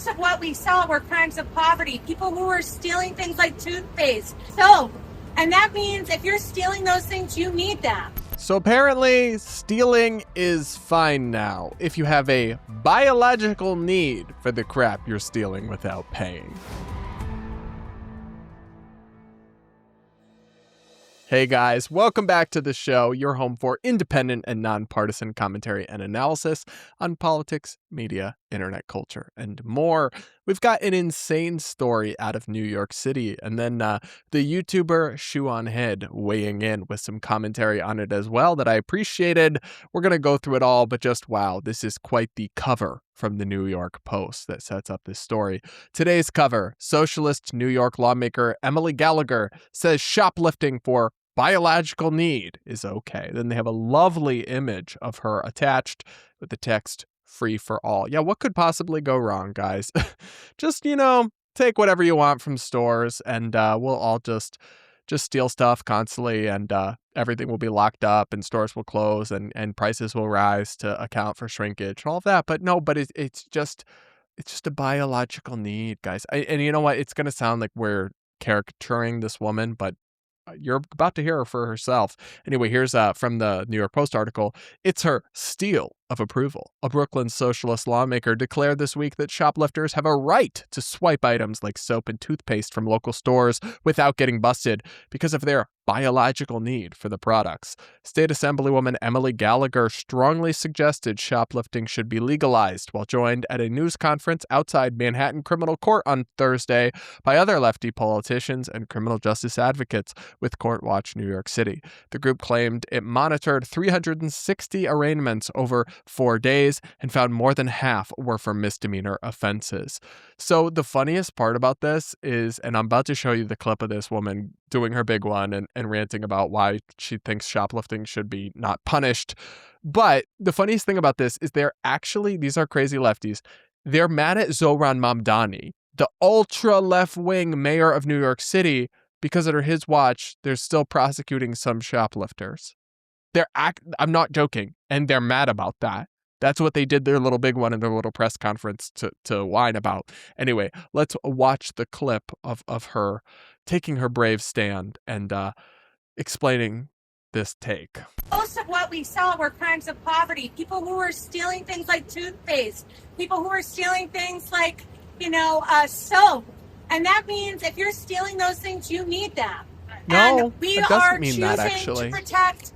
Most of what we saw were crimes of poverty. People who were stealing things like toothpaste, soap. And that means if you're stealing those things, you need them. So apparently, stealing is fine now if you have a biological need for the crap you're stealing without paying. Hey guys, welcome back to the show, your home for independent and nonpartisan commentary and analysis on politics, media, internet culture, and more. We've got an insane story out of New York City, and then the YouTuber Shoe0nHead weighing in with some commentary on it as well that I appreciated. We're going to go through it all, but just wow, this is quite the cover from the New York Post that sets up this story. Today's cover, socialist New York lawmaker Emily Gallagher says shoplifting for biological need is okay. Then they have a lovely image of her attached with the text free for all. Yeah, what could possibly go wrong, guys? Just, take whatever you want from stores and we'll all just steal stuff constantly and everything will be locked up and stores will close and prices will rise to account for shrinkage and all of that. But no, it's just a biological need, guys. And you know what? It's going to sound like we're caricaturing this woman, but you're about to hear her for herself. Anyway, here's from the New York Post article. It's her steal of approval. A Brooklyn socialist lawmaker declared this week that shoplifters have a right to swipe items like soap and toothpaste from local stores without getting busted because of their biological need for the products. State Assemblywoman Emily Gallagher strongly suggested shoplifting should be legalized while joined at a news conference outside Manhattan Criminal Court on Thursday by other lefty politicians and criminal justice advocates with Court Watch New York City. The group claimed it monitored 360 arraignments over 4 days and found more than half were for misdemeanor offenses. So the funniest part about this is, and I'm about to show you the clip of this woman doing her big one and ranting about why she thinks shoplifting should be not punished. But the funniest thing about this is these are crazy lefties. They're mad at Zohran Mamdani, the ultra left-wing mayor of New York City, because under his watch, they're still prosecuting some shoplifters. I'm not joking, and they're mad about that. That's what they did their little big one in their little press conference to whine about. Anyway, let's watch the clip of her taking her brave stand and explaining this take. Most of what we saw were crimes of poverty. People who were stealing things like toothpaste. People who were stealing things like, soap. And that means if you're stealing those things, you need them. No, and we it are doesn't mean choosing that, actually. to protect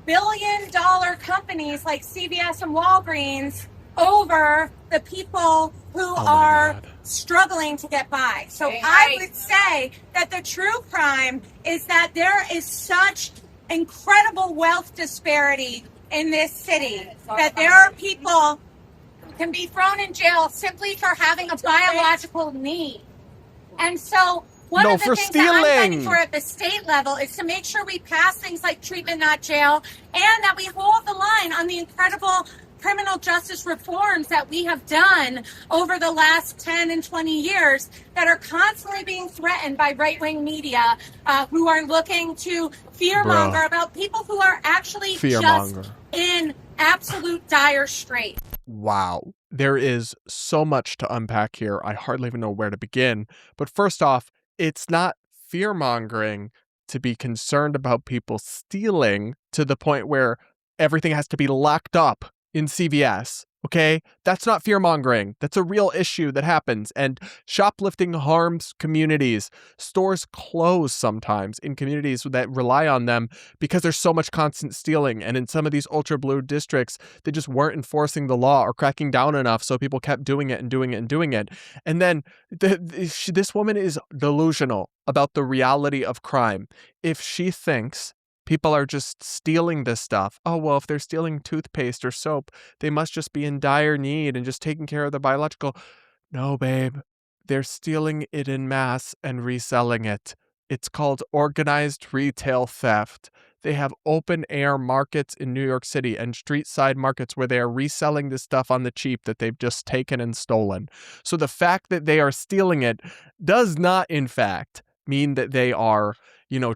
billion-dollar companies like CVS and Walgreens over the people who are struggling to get by. So I would say that the true crime is that there is such incredible wealth disparity in this city that there are people who can be thrown in jail simply for having a biological need. And so one of the things that I'm fighting for at the state level is to make sure we pass things like treatment, not jail, and that we hold the line on the incredible criminal justice reforms that we have done over the last 10 and 20 years that are constantly being threatened by right-wing media who are looking to fearmonger about people who are actually just in absolute dire straits. Wow. There is so much to unpack here. I hardly even know where to begin. But first off, it's not fear-mongering to be concerned about people stealing to the point where everything has to be locked up in CVS, okay? That's not fear-mongering. That's a real issue that happens, and shoplifting harms communities. Stores close sometimes in communities that rely on them because there's so much constant stealing, and in some of these ultra-blue districts, they just weren't enforcing the law or cracking down enough, so people kept doing it and doing it and doing it. And then this woman is delusional about the reality of crime. If she thinks people are just stealing this stuff. Oh, well, if they're stealing toothpaste or soap, they must just be in dire need and just taking care of the biological. No, babe. They're stealing it in mass and reselling it. It's called organized retail theft. They have open air markets in New York City and street side markets where they are reselling this stuff on the cheap that they've just taken and stolen. So the fact that they are stealing it does not, in fact, mean that they are,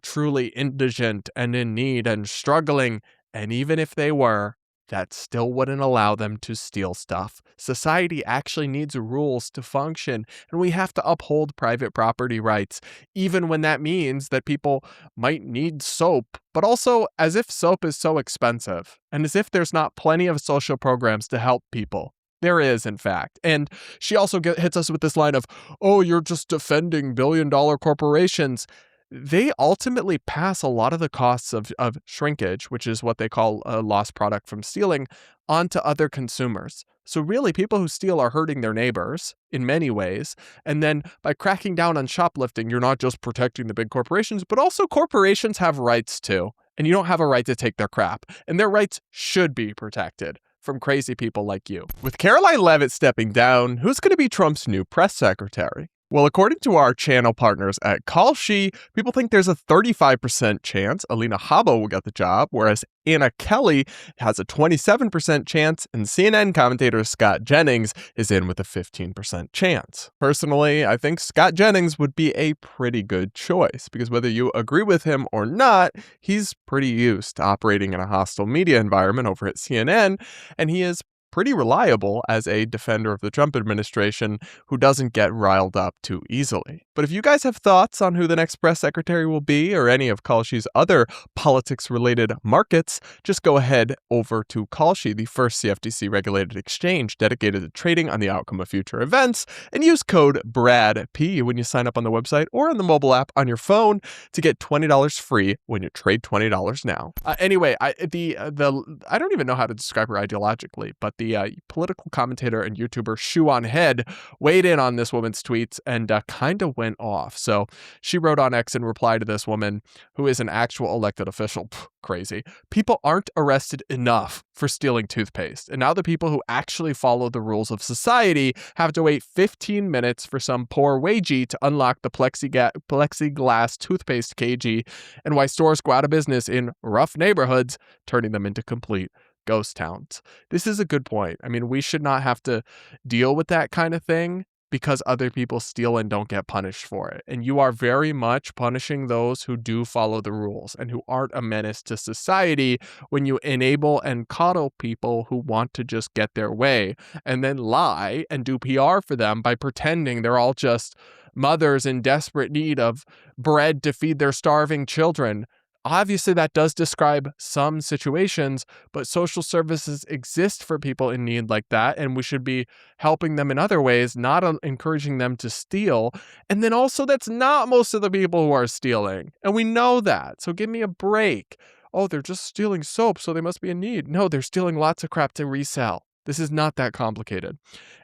truly indigent and in need and struggling. And even if they were, that still wouldn't allow them to steal stuff. Society actually needs rules to function, and we have to uphold private property rights, even when that means that people might need soap, but also as if soap is so expensive, and as if there's not plenty of social programs to help people. There is, in fact. And she also hits us with this line of, oh, you're just defending billion-dollar corporations. They ultimately pass a lot of the costs of shrinkage, which is what they call a lost product from stealing, onto other consumers. So really, people who steal are hurting their neighbors in many ways. And then by cracking down on shoplifting, you're not just protecting the big corporations, but also corporations have rights too. And you don't have a right to take their crap. And their rights should be protected from crazy people like you. With Caroline Leavitt stepping down, who's going to be Trump's new press secretary? Well, according to our channel partners at Kalshi, people think there's a 35% chance Alina Habba will get the job, whereas Anna Kelly has a 27% chance, and CNN commentator Scott Jennings is in with a 15% chance. Personally, I think Scott Jennings would be a pretty good choice, because whether you agree with him or not, he's pretty used to operating in a hostile media environment over at CNN, and he is pretty reliable as a defender of the Trump administration who doesn't get riled up too easily. But if you guys have thoughts on who the next press secretary will be or any of Kalshi's other politics-related markets, just go ahead over to Kalshi, the first CFTC-regulated exchange dedicated to trading on the outcome of future events, and use code BRADP when you sign up on the website or on the mobile app on your phone to get $20 free when you trade $20 now. Anyway, I don't even know how to describe her ideologically, but the political commentator and YouTuber Shoe0nHead weighed in on this woman's tweets and kind of went off. So she wrote on X in reply to this woman, who is an actual elected official. Crazy. People aren't arrested enough for stealing toothpaste. And now the people who actually follow the rules of society have to wait 15 minutes for some poor wagey to unlock the plexiglass toothpaste cagey, and why stores go out of business in rough neighborhoods, turning them into complete ghost towns. This is a good point. I mean, we should not have to deal with that kind of thing because other people steal and don't get punished for it. And you are very much punishing those who do follow the rules and who aren't a menace to society when you enable and coddle people who want to just get their way and then lie and do PR for them by pretending they're all just mothers in desperate need of bread to feed their starving children. Obviously, that does describe some situations, but social services exist for people in need like that, and we should be helping them in other ways, not encouraging them to steal. And then also, that's not most of the people who are stealing, and we know that. So give me a break. Oh, they're just stealing soap, so they must be in need. No, they're stealing lots of crap to resell. This is not that complicated.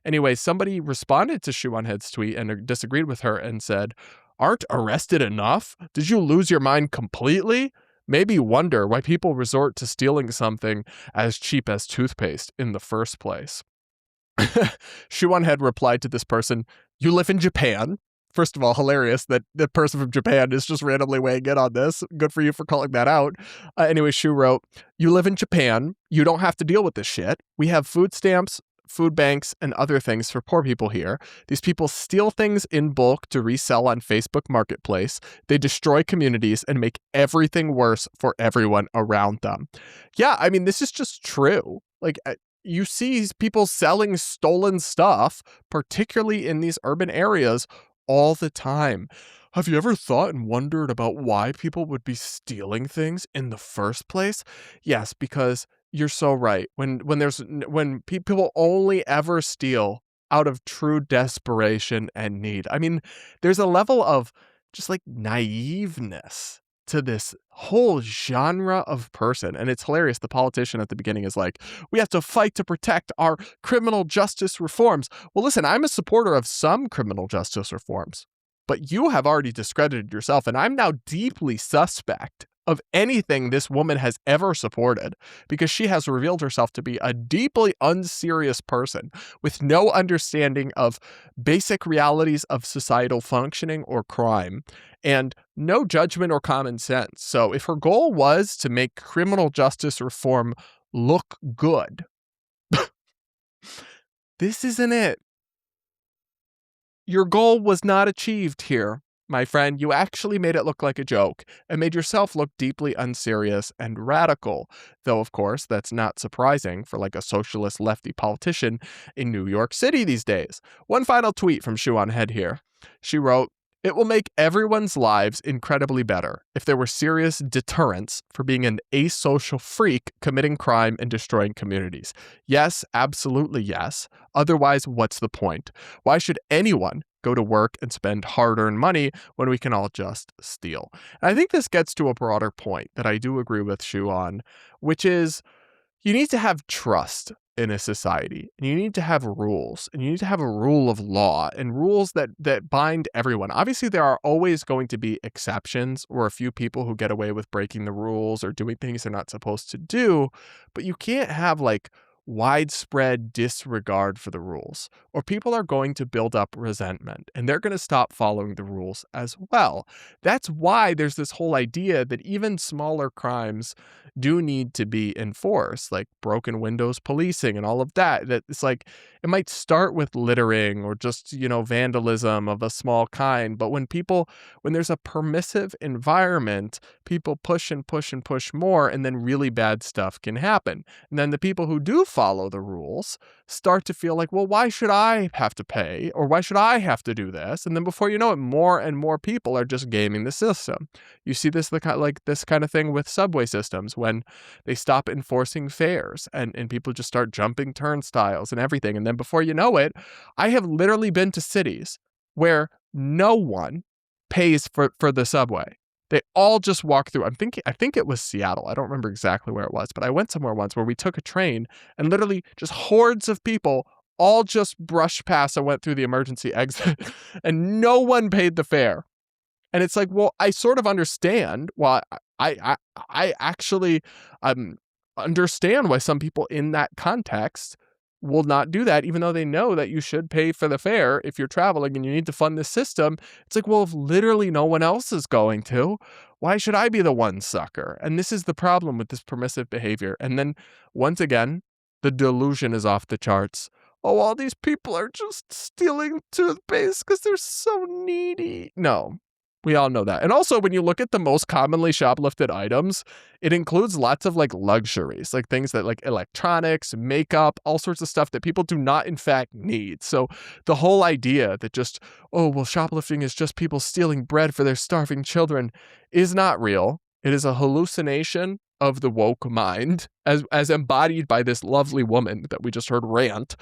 Anyway, somebody responded to Shoe0nHead's tweet and disagreed with her and said, "Aren't arrested enough? Did you lose your mind completely? Maybe wonder why people resort to stealing something as cheap as toothpaste in the first place." Shoe0nHead replied to this person, "You live in Japan." First of all, hilarious that the person from Japan is just randomly weighing in on this. Good for you for calling that out. Anyway, Shu wrote, "You live in Japan. You don't have to deal with this shit. We have food stamps, food banks, and other things for poor people here. These people steal things in bulk to resell on Facebook Marketplace. They destroy communities and make everything worse for everyone around them." Yeah, I mean, this is just true. Like, you see people selling stolen stuff, particularly in these urban areas, all the time. Have you ever thought and wondered about why people would be stealing things in the first place? Yes, because you're so right. When people only ever steal out of true desperation and need. I mean, there's a level of just like naiveness to this whole genre of person. And it's hilarious. The politician at the beginning is like, we have to fight to protect our criminal justice reforms. Well, listen, I'm a supporter of some criminal justice reforms, but you have already discredited yourself, and I'm now deeply suspect of anything this woman has ever supported, because she has revealed herself to be a deeply unserious person with no understanding of basic realities of societal functioning or crime, and no judgment or common sense. So if her goal was to make criminal justice reform look good, this isn't it. Your goal was not achieved here. my friend, you actually made it look like a joke and made yourself look deeply unserious and radical. Though, of course, that's not surprising for like a socialist lefty politician in New York City these days. One final tweet from Shoe0nHead here. She wrote, "It will make everyone's lives incredibly better if there were serious deterrents for being an asocial freak committing crime and destroying communities. Yes, absolutely yes. Otherwise, what's the point? Why should anyone go to work and spend hard-earned money when we can all just steal?" And I think this gets to a broader point that I do agree with Shoe on, which is you need to have trust in a society, and you need to have rules, and you need to have a rule of law and rules that bind everyone. Obviously, there are always going to be exceptions or a few people who get away with breaking the rules or doing things they're not supposed to do, but you can't have like widespread disregard for the rules, or people are going to build up resentment and they're going to stop following the rules as well. That's why there's this whole idea that even smaller crimes do need to be enforced, like broken windows policing and all of that. That it's like it might start with littering or just, vandalism of a small kind, but when there's a permissive environment, people push and push and push more, and then really bad stuff can happen. And then the people who do follow the rules start to feel like, well, why should I have to pay? Or why should I have to do this? And then before you know it, more and more people are just gaming the system. You see this this kind of thing with subway systems when they stop enforcing fares and people just start jumping turnstiles and everything. And then before you know it, I have literally been to cities where no one pays for the subway. They all just walk through. I think it was Seattle. I don't remember exactly where it was, but I went somewhere once where we took a train and literally just hordes of people all just brushed past and went through the emergency exit and no one paid the fare. And it's like, well, I sort of understand why I actually understand why some people in that context will not do that, even though they know that you should pay for the fare if you're traveling and you need to fund this system. It's like, well, if literally no one else is going to, why should I be the one sucker? And this is the problem with this permissive behavior. And then once again, the delusion is off the charts. Oh, all these people are just stealing toothpaste because they're so needy. No. We all know that. And also, when you look at the most commonly shoplifted items, it includes lots of like luxuries, like things that like electronics, makeup, all sorts of stuff that people do not in fact need. So the whole idea that just, oh, well, shoplifting is just people stealing bread for their starving children is not real. It is a hallucination of the woke mind as embodied by this lovely woman that we just heard rant.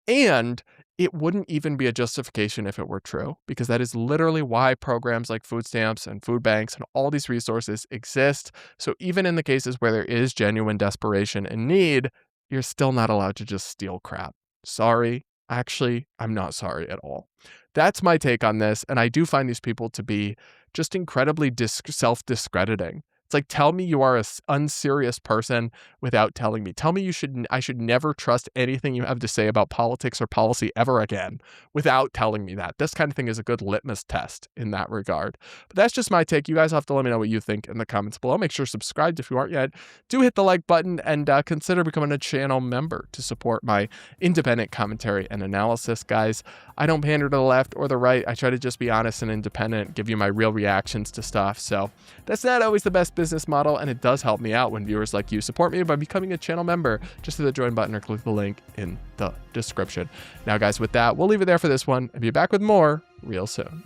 And it wouldn't even be a justification if it were true, because that is literally why programs like food stamps and food banks and all these resources exist. So even in the cases where there is genuine desperation and need, you're still not allowed to just steal crap. Sorry. Actually, I'm not sorry at all. That's my take on this. And I do find these people to be just incredibly self-discrediting. It's like, tell me you are an unserious person without telling me. Tell me I should never trust anything you have to say about politics or policy ever again without telling me that. This kind of thing is a good litmus test in that regard. But that's just my take. You guys have to let me know what you think in the comments below. Make sure to subscribe if you aren't yet. Do hit the like button and consider becoming a channel member to support my independent commentary and analysis, guys. I don't pander to the left or the right. I try to just be honest and independent, give you my real reactions to stuff. So that's not always the best business model, and it does help me out when viewers like you support me by becoming a channel member. Just hit the join button or click the link in the description. Now, guys, with that, we'll leave it there for this one and be back with more real soon.